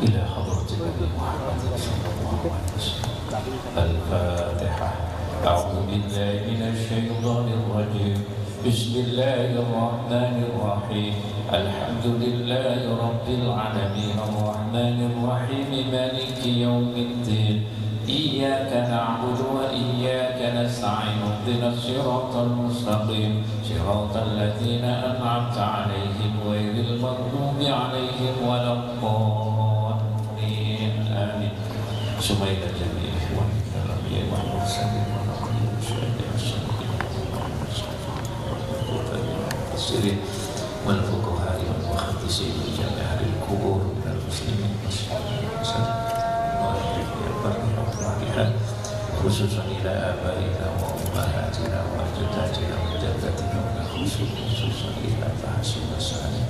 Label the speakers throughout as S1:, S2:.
S1: إلى حضرة النبي محمد صلى الله عليه وسلم. الفاتحة. أعوذ بالله من الشيطان الرجيم. بسم الله الرحمن الرحيم. الحمد لله رب العالمين الرحمن الرحيم مالك يوم الدين. إياك نعبد وإياك نستعين اهدنا الصراط المستقيم صراط الذين أنعمت عليهم غير المغضوب عليهم ولا الضالين آمين. سمعنا جميع إخواننا الأنبياء والمرسلين ونقيم الشهداء والصالحين والفقهاء والمحدثين وجميع أهل القبور من المسلمين khususan ila abaina wa ummahatina wa ajdatina wa jaddatina wa khususan ila bahasi masani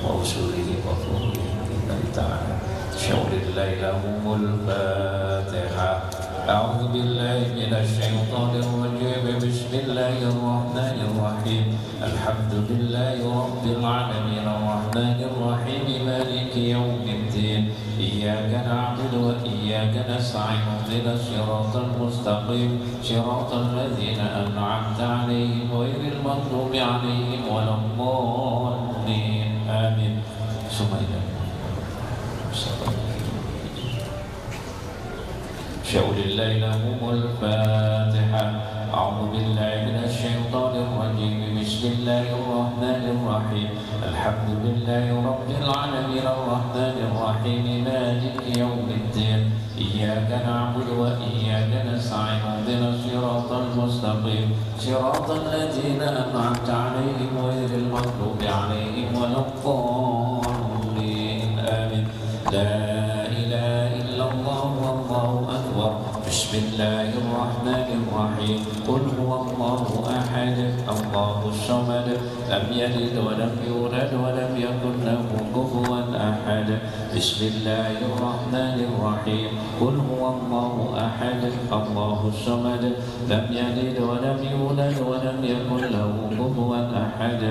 S1: wa usulihi wa furulihi lillahi ta'ala syaulillahi lahumul fatihah. A'udhu billahi minasyaitanir rajim. Bismillahirrahmanirrahim. Alhamdulillahi rabbil alamin arrahmanir rahim maliki yaumiddin. Iyyaka na'budu wa iyyaka nasta'in ihdinas siratal mustaqim siratal ladzina an'amta 'alaihim ghairil maghdubi 'alaihim waladdallin. Amin. Sumailah. Syaulillahi lahumul fatihah. أعوذ بالله من الشيطان الرجيم. بسم الله الرحمن الرحيم. الحمد لله رب العالمين الرحمن الرحيم مالك يوم الدين. إياك نعبد وإياك نستعين اهدنا الصراط المستقيم صراط الذين أنعمت عليهم غير المغضوب عليهم ولا الضالين آمين. لا إله إلا الله والله أكبر. بسم الله الرحمن الرحيم. قل هو الله أحد الله الصمد لم يلد ولم يولد ولم يكن له كفوا أحد بسم الله الرحمن الرحيم قل هو الله أحد الله الصمد لم يلد ولم يولد ولم يكن له كفوا أحد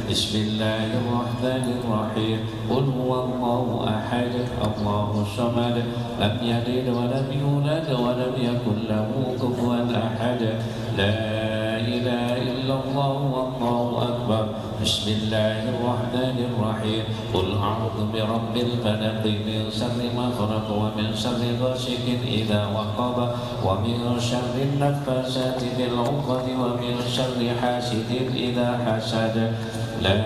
S1: بسم الله الرحمن الرحيم قل هو الله أحد الله الصمد لم يلد ولم يولد ولم يكن له كفوا أحد لا إله إلا الله والله أكبر بسم الله الرحمن الرحيم قل أعوذ برب الفلق من شر ما خلق ومن شر غاسق إذا وقب ومن شر النفاثات في العقد ومن شر حاسد إذا حسد لا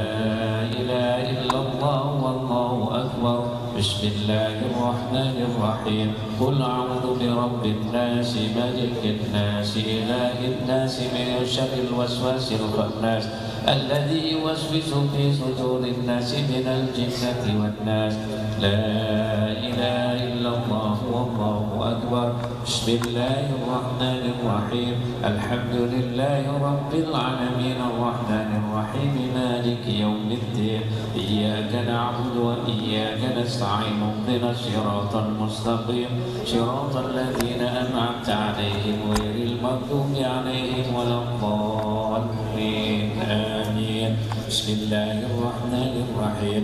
S1: إله إلا الله والله أكبر بسم الله الرحمن الرحيم قل أعوذ برب الناس ملك الناس إله الناس من شر الوسواس الخناس الذي يوسوس في صدور الناس من الجنة والناس لا إله إلا الله والله أكبر بسم الله الرحمن الرحيم الحمد لله رب العالمين الرحمن الرحيم مالك يوم الدين إياك نعبد وإياك نستعين اهدنا الصراط المستقيم صراط الذين أنعمت عليهم غير المغضوب عليهم ولا الضالين آمين بسم الله الرحمن الرحيم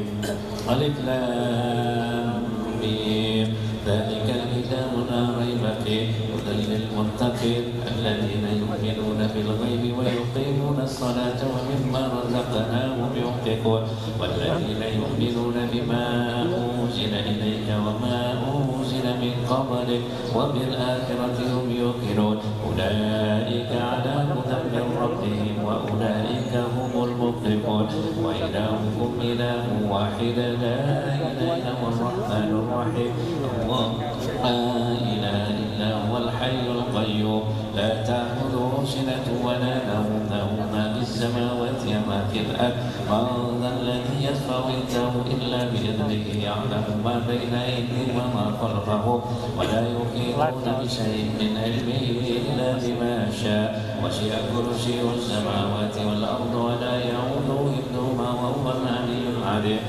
S1: ألف لام ميم ذلك الكتاب لا ريب فيه هدى للمتقين الذين يؤمنون بالغيب ويقيمون الصلاة ومما رزقناهم ينفقون والذين يؤمنون بما أنزل إليك وما أنزل من قبلك وبالآخرة هم يوقنون أولئك على هدى من ربهم وأولئك هم المفلحون وإلهكم إله واحد لا إله إلا هو الرحمن الرحيم الله لا إله إلا هو الحي القيوم لا تأخذه سنة ولا نوم له ما في السماوات وما في الأرض من ذا الذي يشفع عنده إلا بإذنه يعلم ما بين أيديهم وما خلفهم ولا يحيطون بشيء من علمه إلا بما شاء وسع كرسيه السماوات والأرض ولا يؤوده حفظهما وهو العلي العظيم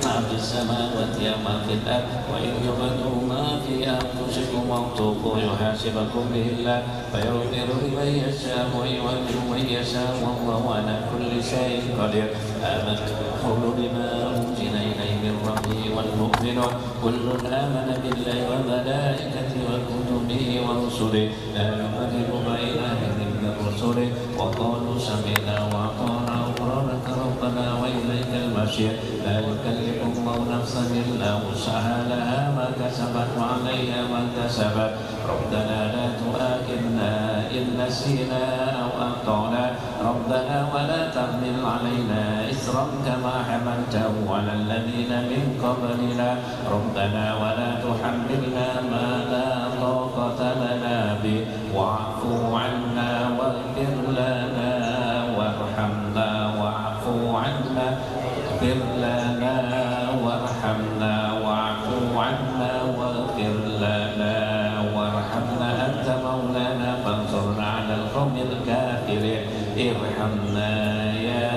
S1: ما في السماوات وما في الأرض وإن يبدوا ما في أنفسكم أو تخفوه يحاسبكم به الله فيغفر لمن يشاء ويعذب من يشاء والله على كل شيء قدير آمنت الرسول بما أنزل إليه من ربه والمؤمنون كل آمن بالله وملائكته وكتبه ورسله لا نفرق بين أحد من رسله وقالوا سمعنا وأطعنا غفرانك ربنا وإليك المصير لا يكلف الله نفسا إلا وسعها لها ما كسبت وعليها ما اكتسبت ربنا لا تؤاخذنا إن نسينا أو أخطأنا ربنا ولا تحمل علينا إصرا كما حملته على الذين من قبلنا ربنا ولا تحملنا ما لا طاقة لنا به واعف عنا واغفر لنا وارحمنا واعف عنا واغفر لنا وارحمنا واعف عنا واغفر لنا وارحمنا أنت مولانا فانصرنا على القوم الكافرين ارحمنا يا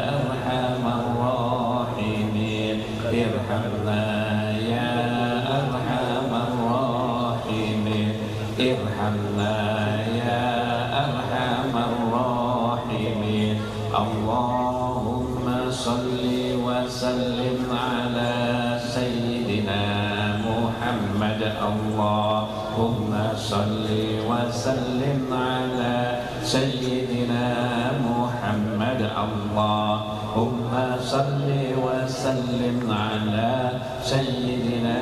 S1: أرحم الراحمين ارحمنا يا أرحم الراحمين ارحمنا يا أرحم الراحمين اللهم صل وسلم على سيدنا محمد اللهم صل وسلم على سيدنا محمد اللهم صل وسلم على سيدنا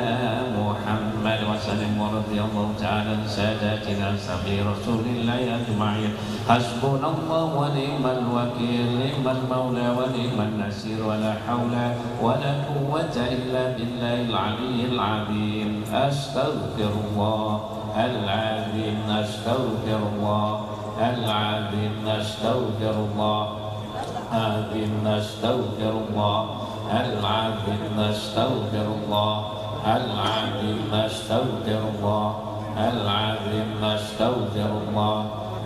S1: محمد وسلم ورضي الله تعالى عن ساداتنا سبي رسول الله أجمعين حسبنا الله ونعم الوكيل نعم المولى ونعم النصير ولا حول ولا قوة إلا بالله العلي العظيم أستغفر الله العظيم أستغفر الله العظيم أستغفر الله العظيم أستغفر الله العظيم أستغفر الله العظيم أستغفر الله العظيم أستغفر الله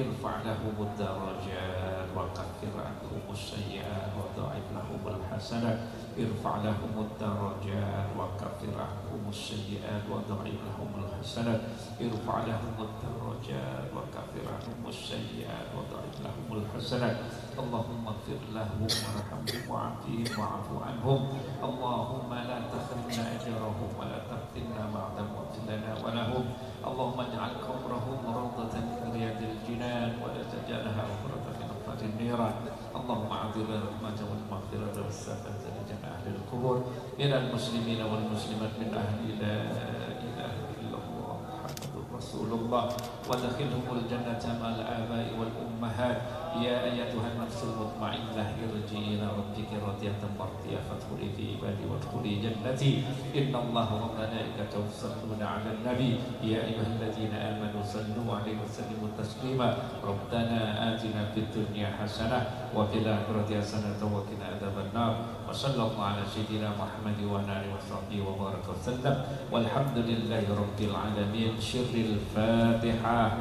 S1: ارفع لهم الدرجات وكفر عنهم السيئات وضاعف لهم الحسنات ارفع لهم الدرجات وكفر عنهم السيئات وضاعف لهم الحسنات ارفع لهم الدرجات وكفر عنهم السيئات وضاعف لهم الحسنات اللهم اغفر لهم وارحمهم وعافهم واعف عنهم اللهم لا تحرمنا اجرهم ولا تفتنا بعد موت لنا ولهم اللهم اجعل قبرهم روضة من رياض الجنان ولا تجعلها غفرة من غفرات النيران اللهم اعطنا الرحمة والمغفرة والسعادة لجميع اهل القبور من المسلمين والمسلمات من اهل لا اله الا الله محمد رسول الله وادخلهم الجنة مع الآباء والأمهات يا أيتها النفس المطمئنة ارجعي إلى ربك راضية مرضية فادخلي في عبادي وادخلي جنتي إن الله وملائكته يصلون على النبي يا أيها الذين آمنوا صلوا عليه وسلموا تسليما ربنا آتنا في الدنيا حسنة وفي الآخرة حسنة وقنا عذاب النار وصلى الله على سيدنا محمد وعلى آله وصحبه وبارك وسلم والحمد لله رب العالمين شر الفاتحة.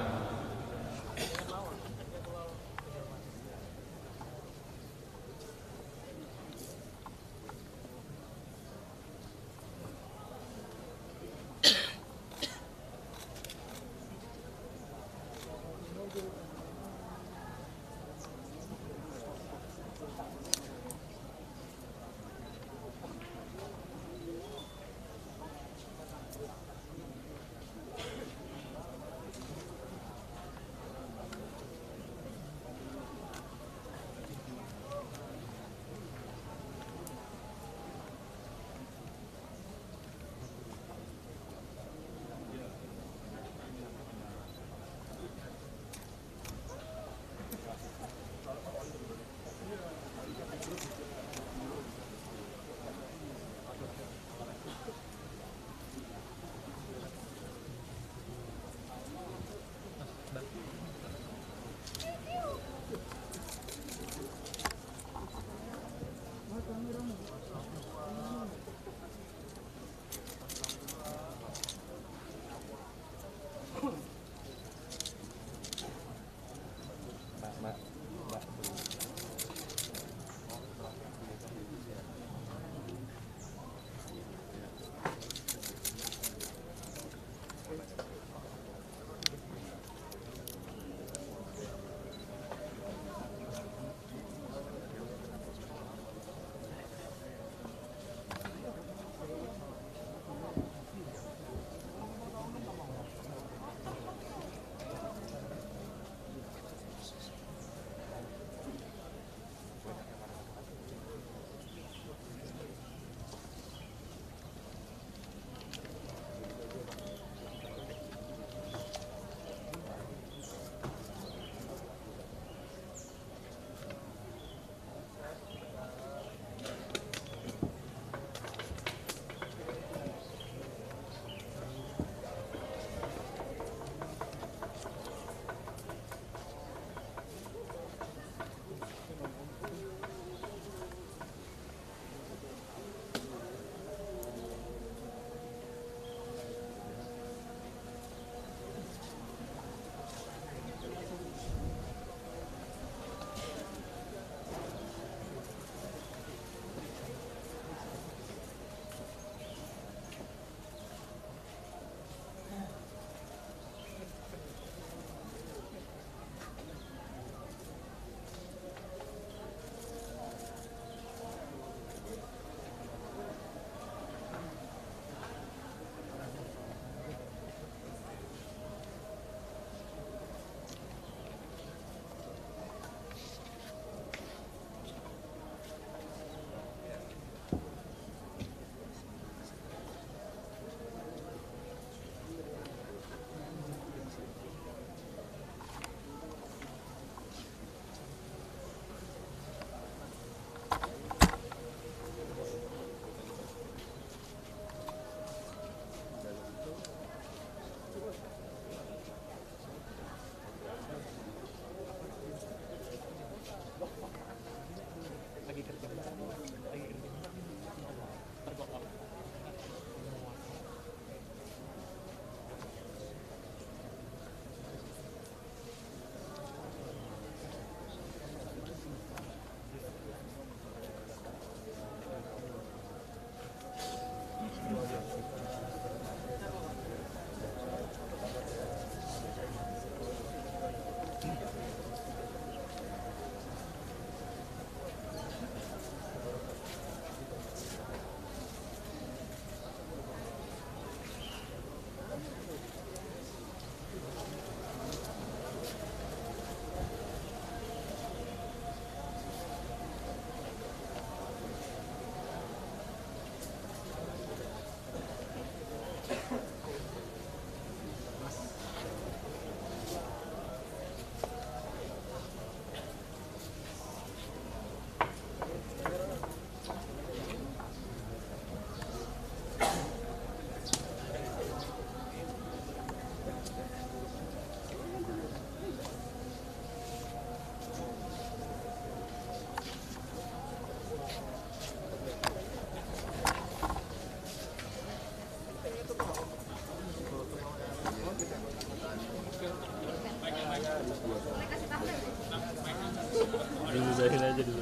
S2: Diusahain aja dulu.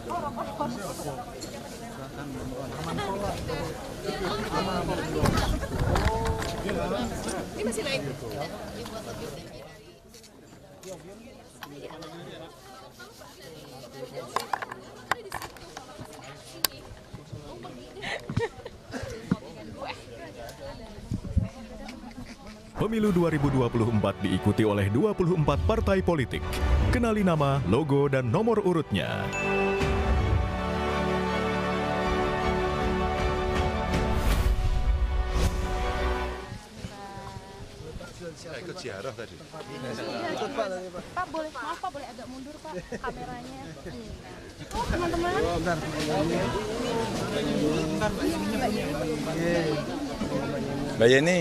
S3: Ini masih naik.
S4: Pemilu 2024 diikuti oleh 24 partai politik. Kenali nama, logo, dan nomor urutnya.
S5: Saya ikut ziarah tadi.
S3: Pak, boleh, maaf Pak, boleh agak mundur Pak kameranya. Oh, teman-teman.
S5: Mbak Yeni.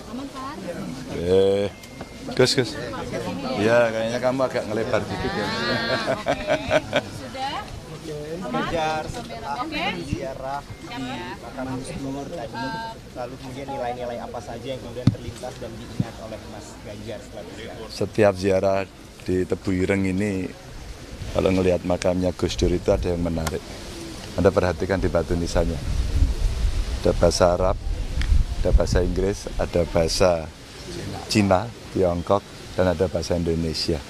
S3: Aman Pak.
S5: Gus. Ya, kayaknya kamu agak ngelebar dikit ya.
S3: Sudah?
S6: Kejar
S3: Oke.
S6: ziarah makam Gus Dur tadi, lalu kemudian nilai-nilai apa saja yang kemudian terlintas dan diingat oleh Mas Ganjar setelah berziarah?
S5: Setiap ziarah di Tebu Ireng ini, kalau ngelihat makamnya Gus Dur itu ada yang menarik. Anda perhatikan di batu nisannya. Ada bahasa Arab, ada bahasa Inggris, ada bahasa Cina, Tiongkok, dan ada bahasa Indonesia.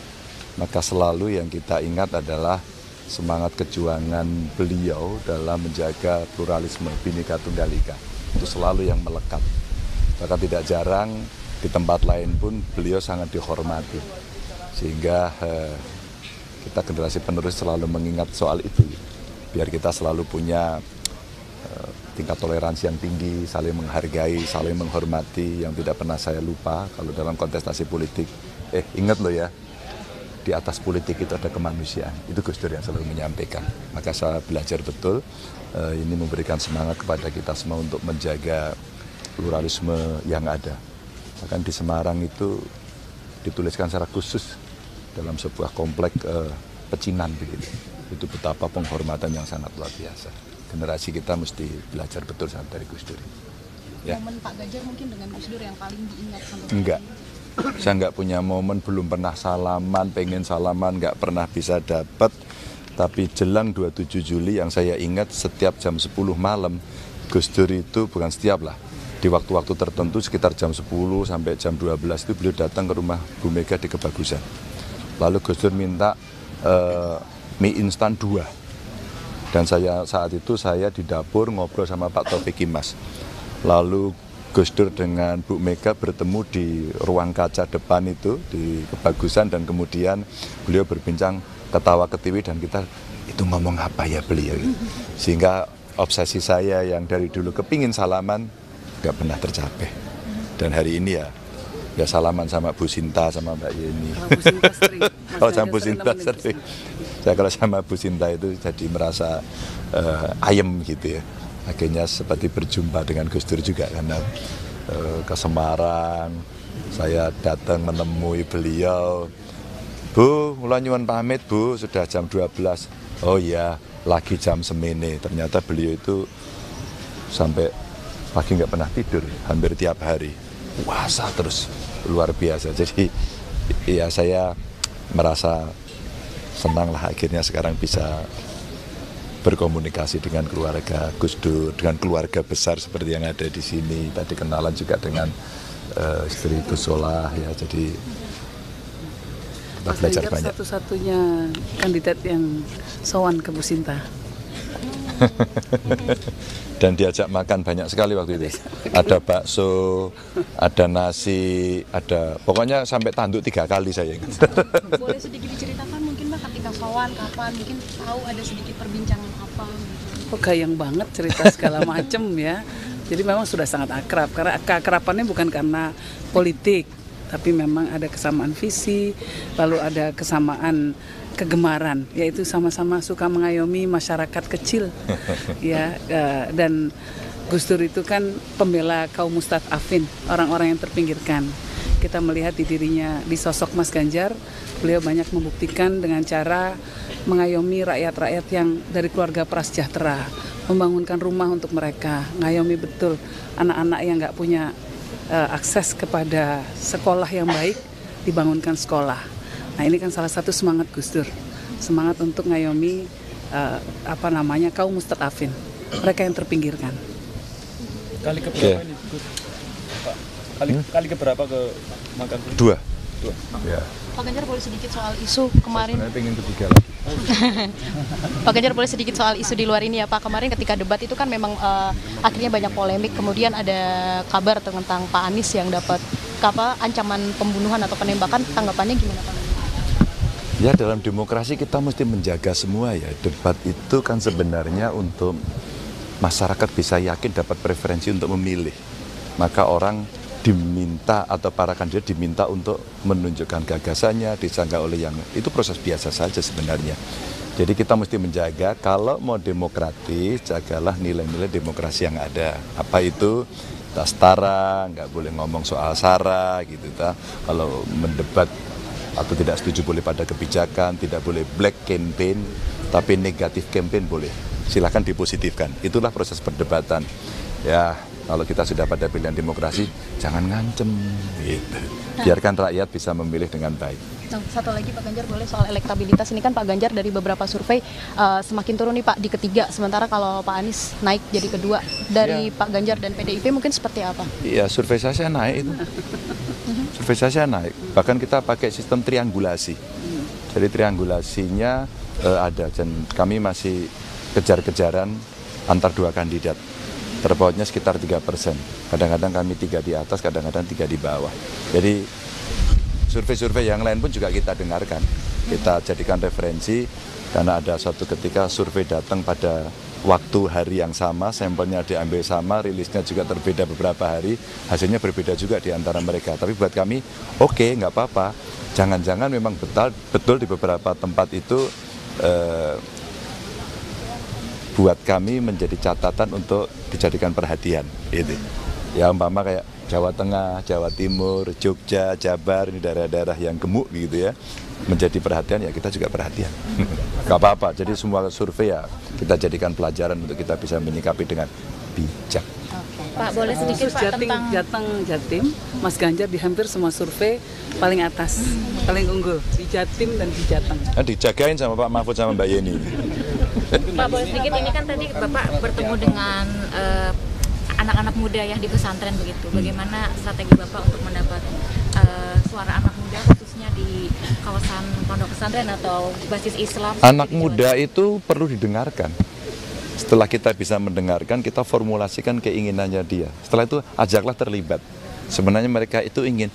S5: Maka selalu yang kita ingat adalah semangat kejuangan beliau dalam menjaga pluralisme Bhinneka Tunggal Ika. Itu selalu yang melekat. Maka tidak jarang di tempat lain pun beliau sangat dihormati. Sehingga kita generasi penerus selalu mengingat soal itu. Biar kita selalu punya tingkat toleransi yang tinggi, saling menghargai, saling menghormati, yang tidak pernah saya lupa kalau dalam kontestasi politik. Ingat loh ya, di atas politik itu ada kemanusiaan. Itu Gus Dur yang selalu menyampaikan. Maka saya belajar betul, ini memberikan semangat kepada kita semua untuk menjaga pluralisme yang ada. Bahkan di Semarang itu dituliskan secara khusus dalam sebuah komplek pecinan begitu. Itu betapa penghormatan yang sangat luar biasa. Generasi kita mesti belajar betul dari Gus Dur. Ya.
S3: Momen Pak Ganjar mungkin dengan Gus Dur yang paling diingat sampai
S5: Enggak. Saya nggak punya momen, belum pernah salaman, pengen salaman, nggak pernah bisa dapat. Tapi jelang 27 Juli yang saya ingat setiap jam 10 malam, Gus Dur itu bukan setiap lah. Di waktu-waktu tertentu sekitar jam 10 sampai jam 12 itu beliau datang ke rumah Bu Mega di Kebagusan. Lalu Gus Dur minta mie instan 2. Dan saat itu saya di dapur ngobrol sama Pak Taufik Kimas. Lalu Gus Dur dengan Bu Mega bertemu di ruang kaca depan itu di Kebagusan, dan kemudian beliau berbincang ketawa ketiwi dan kita itu ngomong apa ya beliau. Sehingga obsesi saya yang dari dulu kepingin salaman nggak pernah tercapai. Dan hari ini ya salaman sama Bu Sinta sama Mbak Yeni. Kalau sama Bu Sinta sering. Saya kalau sama Bu Sinta itu jadi merasa ayem gitu ya. Akhirnya seperti berjumpa dengan Gus Dur juga karena ke Semarang. Saya datang menemui beliau. Bu, mulai nyuwun pamit Bu, sudah jam 12. Oh iya, lagi jam semene. Ternyata beliau itu sampai pagi nggak pernah tidur, hampir tiap hari. Puasa terus, luar biasa. Jadi ya saya merasa senang lah akhirnya sekarang bisa berkomunikasi dengan keluarga Gus Dur, dengan keluarga besar seperti yang ada di sini. Tadi kenalan juga dengan istri Gus Solah ya, jadi kita belajar banyak.
S7: Satu-satunya kandidat yang sowan ke Bu Sinta.
S5: Dan diajak makan banyak sekali waktu itu. Ada bakso, ada nasi, ada pokoknya sampai tanduk 3 kali saya ingat.
S3: Boleh sedikit diceritakan mungkin Mbak ketika sowan kapan, mungkin tahu ada sedikit perbincangan apa gitu.
S7: Oh, gayang banget cerita segala macem ya. Jadi memang sudah sangat akrab, karena keakrabannya bukan karena politik, tapi memang ada kesamaan visi, lalu ada kesamaan kegemaran, yaitu sama-sama suka mengayomi masyarakat kecil. Ya, dan Gus Dur itu kan pembela kaum mustadafin, orang-orang yang terpinggirkan. Kita melihat di dirinya, di sosok Mas Ganjar, beliau banyak membuktikan dengan cara mengayomi rakyat-rakyat yang dari keluarga prasejahtera, membangunkan rumah untuk mereka, ngayomi betul anak-anak yang nggak punya akses kepada sekolah yang baik, dibangunkan sekolah. Nah ini kan salah satu semangat Gus Dur, semangat untuk ngayomi kaum mustadafin, mereka yang terpinggirkan.
S2: Kali keberapa ini Gus? Kali keberapa ke makam?
S5: Dua.
S2: Ya.
S3: Pak Ganjar boleh sedikit soal isu kemarin.
S5: Sebenarnya pengen ketiga lagi.
S3: Pak Ganjar boleh sedikit soal isu di luar ini ya Pak. Kemarin ketika debat itu kan memang akhirnya banyak polemik. Kemudian ada kabar tentang Pak Anies yang dapat ancaman pembunuhan atau penembakan. Tanggapannya gimana Pak?
S5: Ya dalam demokrasi kita mesti menjaga semua ya. Debat itu kan sebenarnya untuk masyarakat bisa yakin dapat preferensi untuk memilih. Maka orang diminta atau para kandidat diminta untuk menunjukkan gagasannya, disangka oleh yang itu proses biasa saja sebenarnya. Jadi kita mesti menjaga kalau mau demokratis, jagalah nilai-nilai demokrasi yang ada. Apa itu? Tak setara, nggak boleh ngomong soal sara gitu. Kalau mendebat atau tidak setuju boleh pada kebijakan, tidak boleh black campaign, tapi negatif campaign boleh. Silahkan dipositifkan. Itulah proses perdebatan. Ya. Kalau kita sudah pada pilihan demokrasi, jangan ngancem, gitu. Biarkan rakyat bisa memilih dengan baik.
S3: Nah, satu lagi Pak Ganjar boleh soal elektabilitas ini kan Pak Ganjar dari beberapa survei semakin turun nih Pak di ketiga, sementara kalau Pak Anies naik jadi kedua. Dari Pak Ganjar dan PDIP mungkin seperti apa? Iya,
S5: survei saya naik itu. Survei saya naik. Bahkan kita pakai sistem triangulasi. Jadi triangulasinya ada dan kami masih kejar-kejaran antar dua kandidat. Terpautnya sekitar 3%. Kadang-kadang kami 3 di atas, kadang-kadang 3 di bawah. Jadi survei-survei yang lain pun juga kita dengarkan. Kita jadikan referensi karena ada suatu ketika survei datang pada waktu hari yang sama, sampelnya diambil sama, rilisnya juga berbeda beberapa hari, hasilnya berbeda juga di antara mereka. Tapi buat kami, oke, nggak apa-apa. Jangan-jangan memang betul di beberapa tempat itu buat kami menjadi catatan untuk dijadikan perhatian, gitu. Ya umpama kayak Jawa Tengah, Jawa Timur, Jogja, Jabar, ini daerah-daerah yang gemuk gitu ya, menjadi perhatian ya kita juga perhatian. Gak apa-apa, jadi semua survei ya kita jadikan pelajaran untuk kita bisa menyikapi dengan bijak.
S3: Pak boleh sedikit Pak
S7: Jatim, Mas Ganjar di hampir semua survei paling atas, paling unggul di Jatim dan di Jateng.
S5: Dijagain sama Pak Mahfud sama Mbak Yeni.
S8: Pak boleh sedikit, ini kan tadi Bapak bertemu dengan anak-anak muda ya di pesantren begitu. Bagaimana strategi Bapak untuk mendapat suara anak muda khususnya di kawasan pondok pesantren atau basis Islam?
S5: Anak muda itu perlu didengarkan. Setelah kita bisa mendengarkan, kita formulasikan keinginannya dia. Setelah itu ajaklah terlibat. Sebenarnya mereka itu ingin,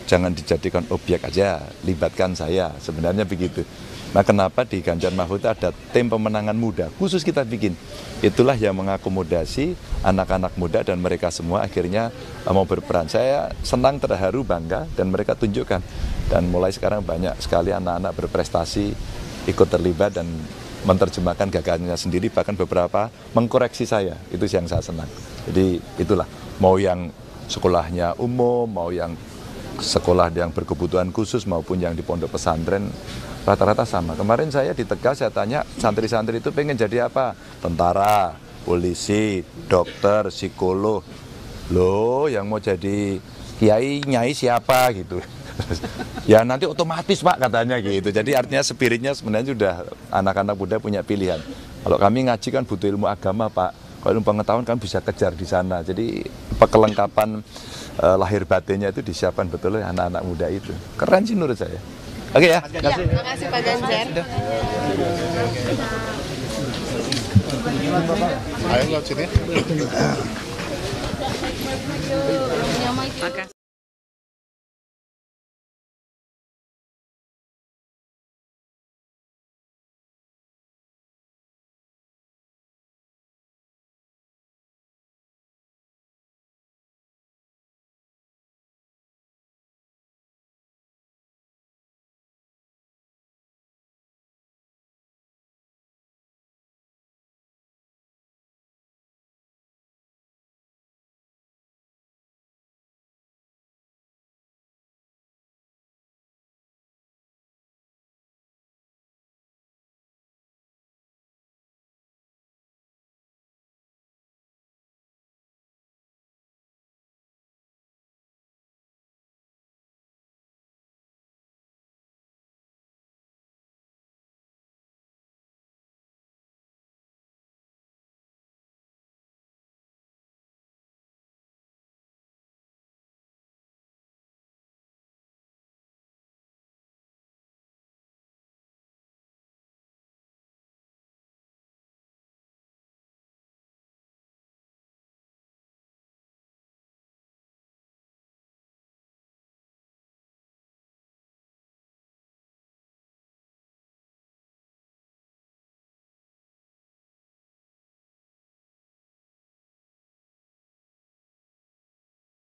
S5: jangan dijadikan objek aja, libatkan saya. Sebenarnya begitu. Nah kenapa di Ganjar Mahfud ada tim pemenangan muda, khusus kita bikin. Itulah yang mengakomodasi anak-anak muda dan mereka semua akhirnya mau berperan. Saya senang, terharu, bangga dan mereka tunjukkan. Dan mulai sekarang banyak sekali anak-anak berprestasi, ikut terlibat dan menerjemahkan gagasannya sendiri, bahkan beberapa mengkoreksi saya. Itu yang saya senang. Jadi itulah, mau yang sekolahnya umum, mau yang sekolah yang berkebutuhan khusus maupun yang di pondok pesantren, rata-rata sama. Kemarin saya di Tegal, saya tanya santri-santri itu pengen jadi apa? Tentara, polisi, dokter, psikolog. Loh, yang mau jadi kiai, nyai siapa gitu. Ya nanti otomatis Pak katanya gitu. Jadi artinya spiritnya sebenarnya sudah anak-anak muda punya pilihan. Kalau kami ngaji kan butuh ilmu agama Pak. Kalau ilmu pengetahuan kan bisa kejar di sana. Jadi kelengkapan lahir batinnya itu disiapkan betul oleh anak-anak muda itu. Keren sih menurut saya. Oke ya.
S3: Terima kasih Pak Ganjar.
S9: Ayo lewat sini.
S3: Makasih.